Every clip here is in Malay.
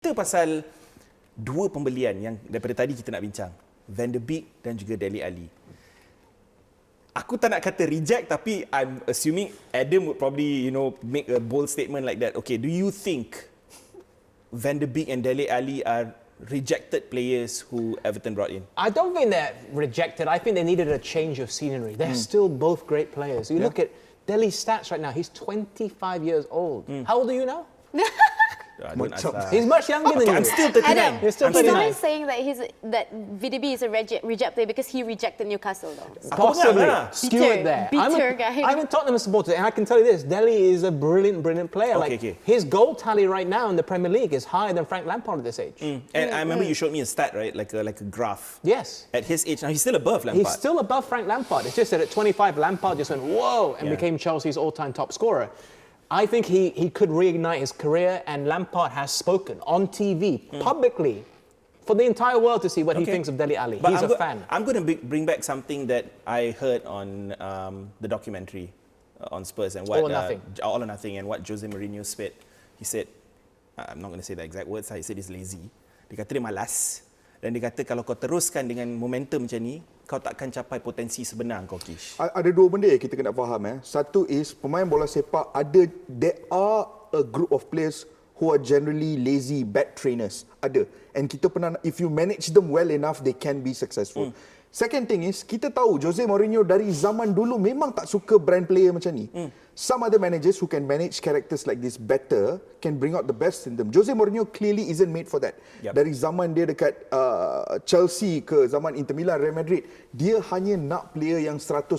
Kita pasal dua pembelian yang daripada tadi kita nak bincang. Van de Beek dan juga Dele Alli. Aku tak nak kata reject, tapi I'm assuming Adam would probably, make a bold statement like that. Okay, do you think Van de Beek and Dele Alli are rejected players who Everton brought in? I don't think they're rejected. I think they needed a change of scenery. They're still both great players. You look at Dele's stats right now. He's 25 years old. How old are you now? Don't ask lah. He's much younger than you. I'm still 39. Adam, You're still he's 39. only saying that VDB is a reject player because he rejected Newcastle, though. Possibly. Bitter. Skew it there. Bitter guy. I'm a Tottenham supporter, and I can tell you this, Dele is a brilliant player. Okay. His goal tally right now in the Premier League is higher than Frank Lampard at this age. And I remember you showed me a stat, right? Like a graph. Yes. At his age, now he's still above Lampard. He's still above Frank Lampard. It's just that at 25, Lampard just went, whoa, and became Chelsea's all-time top scorer. I think he could reignite his career, and Lampard has spoken on TV, publicly, for the entire world to see what he thinks of Dele Alli. But He's a fan. I'm going to bring back something that I heard on the documentary on Spurs and what All or Nothing. All or Nothing, and what Jose Mourinho said. He said, I'm not going to say the exact words. He said he's lazy. Dia kata dia malas. Dan dia kata kalau kau teruskan dengan momentum macam ni, kau takkan capai potensi sebenar kau, Kish. Ada dua benda yang kita kena faham. Satu is pemain bola sepak there are a group of players who are generally lazy, bad trainers. Ada. And kita pernah, if you manage them well enough, they can be successful. Second thing is, kita tahu Jose Mourinho dari zaman dulu memang tak suka brand player macam ni. Some other managers who can manage characters like this better can bring out the best in them. Jose Mourinho clearly isn't made for that. Dari zaman dia dekat Chelsea ke zaman Inter Milan, Real Madrid, dia hanya nak player yang 100%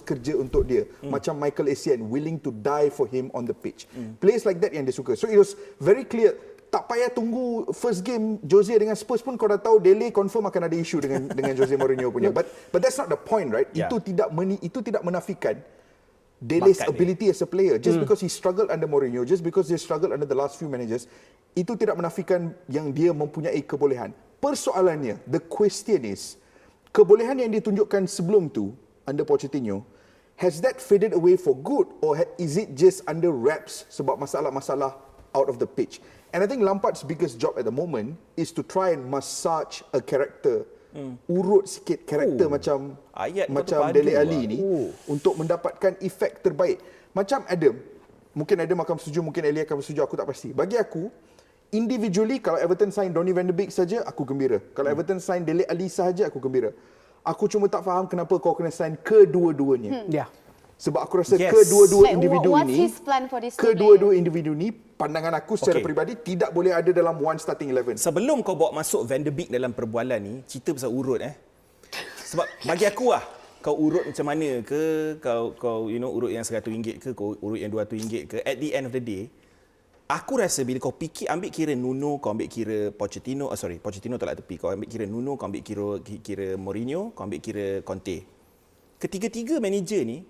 kerja untuk dia. Macam Michael Essien, willing to die for him on the pitch. Players like that yang dia suka. So it was very clear. Tak payah tunggu first game Jose dengan Spurs pun kau dah tahu Dele confirm akan ada isu dengan Jose Mourinho punya. But that's not the point, right? Yeah. Itu tidak menafikan Dele's ability as a player. Just because he struggled under Mourinho, just because he struggled under the last few managers, itu tidak menafikan yang dia mempunyai kebolehan. Persoalannya, the question is, kebolehan yang ditunjukkan sebelum tu under Pochettino, has that faded away for good, or is it just under wraps sebab masalah-masalah out of the pitch? And I think Lampard's biggest job at the moment is to try and massage a character, urut sikit karakter macam Dele Alli ni untuk mendapatkan efek terbaik. Macam Adam, mungkin Adam akan setuju, mungkin Ellie akan setuju, aku tak pasti. Bagi aku, individually kalau Everton sign Donny van de Beek saja, aku gembira. Kalau Everton sign Dele Alli sahaja, aku gembira. Aku cuma tak faham kenapa kau kena sign kedua-duanya. Sebab aku rasa kedua-dua individu what's ini, his plan for this kedua-dua individu ni, pandangan aku secara peribadi tidak boleh ada dalam one starting 11. Sebelum kau bawa masuk Van de Beek dalam perbualan ni, cerita pasal urut Sebab bagi aku kau urut macam mana ke, kau urut yang RM100 ke, kau urut yang RM200 ke, at the end of the day, aku rasa bila kau ambil kira Nuno, kau ambil kira Pochettino tolak tepi, kau ambil kira Nuno, kau ambil kira Mourinho, kau ambil kira Conte. Ketiga-tiga manager ni,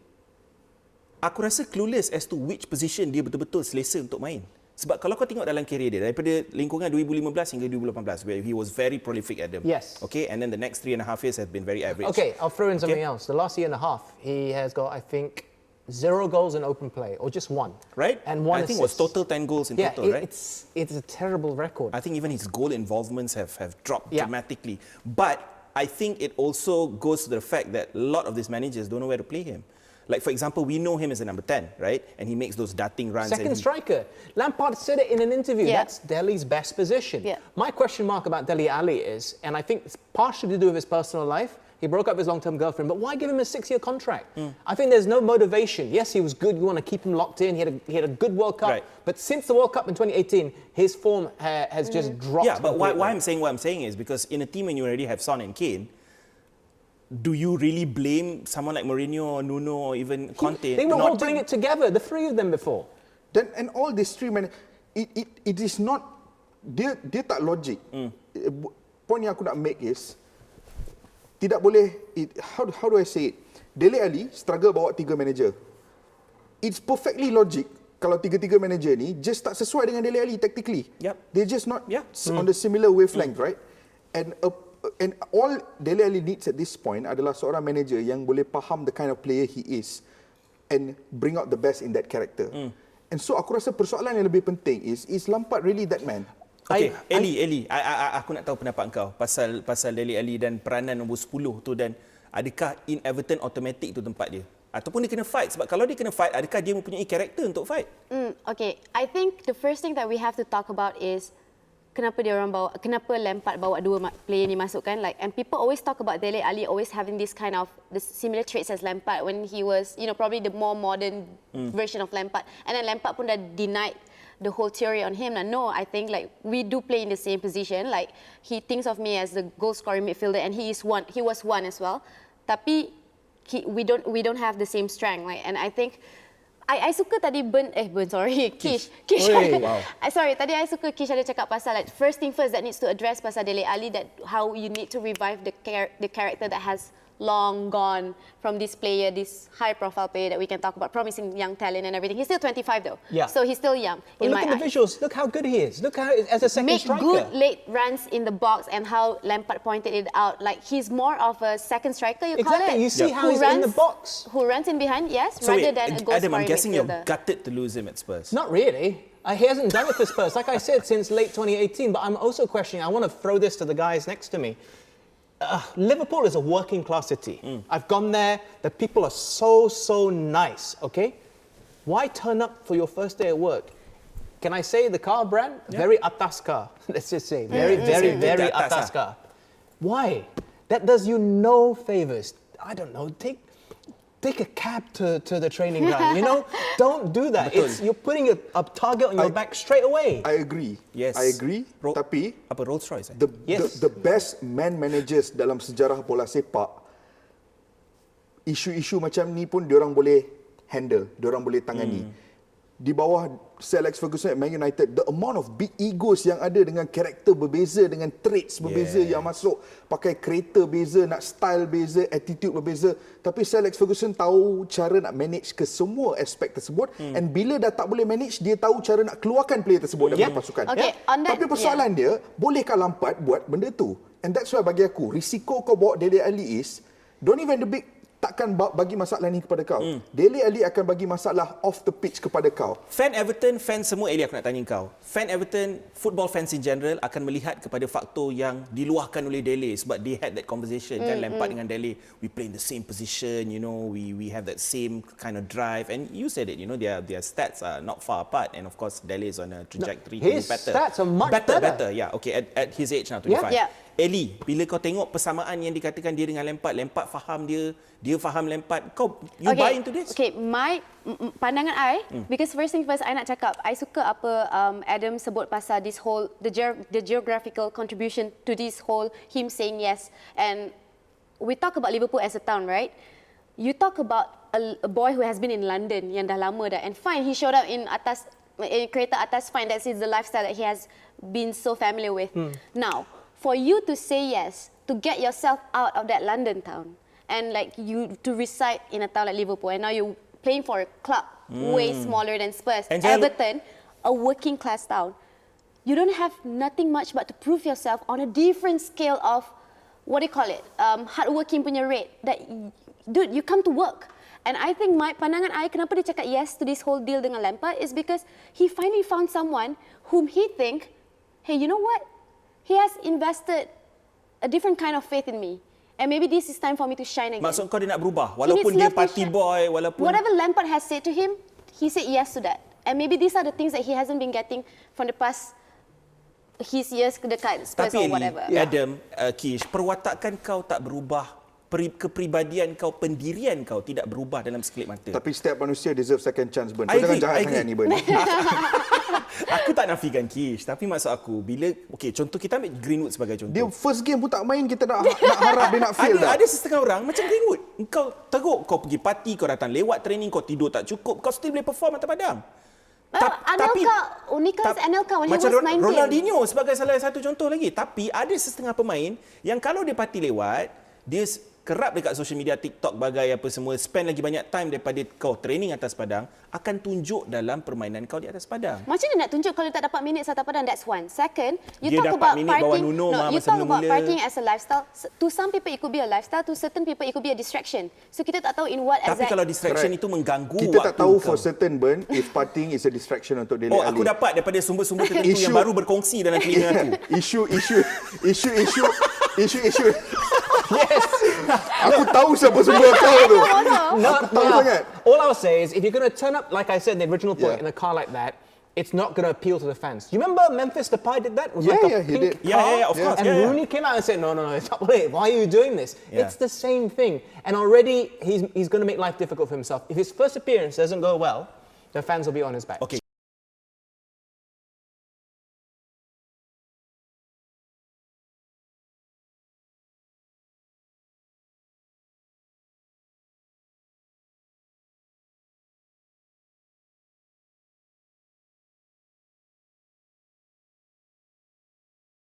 aku rasa clueless as to which position dia betul-betul selesa untuk main. Sebab kalau kau tengok dalam kerjaya dia, daripada lingkungan 2015 hingga 2018, where he was very prolific, Adam. Yes. Okay, and then the next 3.5 years have been very average. Okay, I'll throw in something else. The last year and a half, he has got, I think, 0 goals in open play, or just 1. Right? And 1 I think it was total 10 goals in total, right? It's a terrible record. I think even his goal involvements have dropped dramatically. But I think it also goes to the fact that a lot of these managers don't know where to play him. Like, for example, we know him as a number 10, right? And he makes those darting runs. Second striker. Lampard said it in an interview. That's Dele's best position. My question mark about Dele Alli is, and I think it's partially to do with his personal life, he broke up with his long-term girlfriend, but why give him a 6-year contract? I think there's no motivation. Yes, he was good. You want to keep him locked in. He had a good World Cup. Right. But since the World Cup in 2018, his form has just dropped. Yeah, but why I'm saying what I'm saying is because in a team when you already have Son and Kane, do you really blame someone like Mourinho or Nuno or even Conte? They were all doing it together, the three of them before. And all these three men, it is not, dia tak logic. Point yang aku nak make is, tidak boleh, how do I say it? Dele Alli struggle bawa 3 manager. It's perfectly logic kalau 3 manager ni just tak sesuai dengan Dele Alli tactically. They're just not on the similar wavelength, right? And all Dele Alli needs at this point adalah seorang manager yang boleh faham the kind of player he is and bring out the best in that character. And so aku rasa persoalan yang lebih penting is Lampard really that man? Okay, Ellie, aku nak tahu pendapat kau pasal Dele Alli dan peranan nombor 10 tu, dan adakah in Everton automatic tu tempat dia? Ataupun dia kena fight? Sebab kalau dia kena fight, adakah dia mempunyai karakter untuk fight? Okay, I think the first thing that we have to talk about is kenapa Lampard bawa dua player ni masuk kan? Like, and people always talk about Dele Alli always having this similar traits as Lampard when he was, probably the more modern version of Lampard. And then Lampard pun dah denied the whole theory on him. No, I think like we do play in the same position. Like, he thinks of me as the goal-scoring midfielder, and he was one as well. Tapi we don't have the same strength. Like, and I think I suka tadi Kish. Wow. Sorry, tadi I suka Kish ada cakap pasal like first thing first that needs to address pasal Dele Alli, that how you need to revive the character that has long gone from this player, this high-profile player that we can talk about, promising young talent and everything. He's still 25 though, so he's still young. But look at the visuals. Look how good he is. Look how as a second Make striker. good late runs in the box, and how Lampard pointed it out. Like, he's more of a second striker, you call it. Exactly. You see how he's in the box. Who runs in behind, yes, So rather wait, than a goal-scoring Adam, I'm guessing you're midfielder. gutted to lose him at Spurs. Not really. He hasn't done it for Spurs, like I said, since late 2018. But I'm also questioning, I want to throw this to the guys next to me. Liverpool is a working class city. I've gone there. The people are so nice, okay? Why turn up for your first day at work? Can I say the car brand? Very atas car. Let's just say. Very atas car. Why? That does you no favors. I don't know. Take a cab to the training ground. Don't do that. You're putting a target on your back straight away. I agree. Yes. I agree. Tapi apa Rolls Royce? the best man managers dalam sejarah bola sepak, isu-isu macam ni pun diorang boleh handle, diorang boleh tangani. Di bawah Sir Alex Ferguson at Man United, the amount of big egos yang ada dengan karakter berbeza, dengan traits berbeza yang masuk, pakai kereta beza, nak style beza, attitude berbeza. Tapi Sir Alex Ferguson tahu cara nak manage ke semua aspek tersebut, and bila dah tak boleh manage, dia tahu cara nak keluarkan player tersebut daripada pasukan. Okay, on that, Tapi persoalan dia, bolehkah Lampard buat benda tu? And that's why bagi aku, risiko kau bawa Dele Alli is, Donny van de Beek takkan bagi masalah ni kepada kau. Dele Alli akan bagi masalah off the pitch kepada kau. Fan Everton, fan semua, Ellie, aku nak tanya kau. Fan Everton, football fans in general akan melihat kepada faktor yang diluahkan oleh Dele, sebab they had that conversation kan, Lampard dengan Dele. We play in the same position, we have that same kind of drive, and you said it, their stats are not far apart, and of course Dele is on a trajectory to be His better. stats are much better. Yeah, okay, at his age now, 25. Yeah. Ellie, bila kau tengok persamaan yang dikatakan dia dengan Lampard faham dia faham Lampard, you buy into this? Okay, my pandangan I, because first thing first, I nak cakap, I suka apa Adam sebut pasal this whole, the geographical contribution to this whole, him saying yes. And we talk about Liverpool as a town, right? You talk about a boy who has been in London, yang dah lama dah, and fine, he showed up in kereta atas, fine, that is the lifestyle that he has been so familiar with. Now, for you to say yes, to get yourself out of that London town, and like you to reside in a town like Liverpool, and now you're playing for a club way smaller than Spurs, And Everton, a working class town, you don't have nothing much but to prove yourself on a different scale of, what do you call it, hardworking punya rate, that, dude, you come to work. And I think pandangan I, kenapa dia cakap yes to this whole deal dengan Lampard, is because he finally found someone whom he think, hey, you know what? He has invested a different kind of faith in me. And maybe this is time for me to shine again. Maksud kau dia nak berubah, walaupun dia party boy, walaupun whatever Lampard has said to him, he said yes to that. And maybe these are the things that he hasn't been getting from the past his years dekat Spurs or whatever. Adam, Kish, perwatakan kau tak berubah, kepribadian kau, pendirian kau tidak berubah dalam sekelip mata. Tapi setiap manusia deserve second chance, Burn. Kau jangan jahat sangat ni, Burn. Aku tak nafikan Kish, tapi maksud aku, bila, okay, contoh kita ambil Greenwood sebagai contoh. Dia first game pun tak main, kita nak harap dia nak fail dah. Ada setengah orang macam Greenwood. Kau teruk, kau pergi party, kau datang lewat training, kau tidur tak cukup, kau still boleh perform atau padam. Anelka when he macam was 19. Ronaldinho sebagai salah satu contoh lagi. Tapi ada setengah pemain yang kalau dia party lewat, dia kerap dekat social media, TikTok, bagai apa semua, spend lagi banyak time daripada kau training atas padang, akan tunjuk dalam permainan kau di atas padang. Macam mana nak tunjuk kalau tak dapat minit atas padang? That's one. Second, you Dia talk dapat about minit bawah parking. Nuno No, you masa talk about mula-mula. parking as a lifestyle. To some people it could be a lifestyle, to certain people it could be a distraction. So kita tak tahu in what Tapi exact. kalau distraction Correct. itu mengganggu Kita waktu tak tahu kau. for certain, Burn, if partying is a distraction untuk Dele Oh, Alli. aku dapat daripada sumber-sumber tertentu yang Isu- baru berkongsi dalam telinga aku. Isu. Yes. Aku tahu siapa sumber kau tu. Not tahu sangat. All I'll say is, if you're going to turn up, like I said in the original point, Yeah. in a car like that, it's not going to appeal to the fans. You remember Memphis Depay did that? It was Yeah, like yeah, a he pink did. car. Yeah, of course. And Yeah, yeah. Rooney came out and said, no, it's not, wait, why are you doing this? Yeah. It's the same thing. And already he's going to make life difficult for himself. If his first appearance doesn't go well, the fans will be on his back. Okay.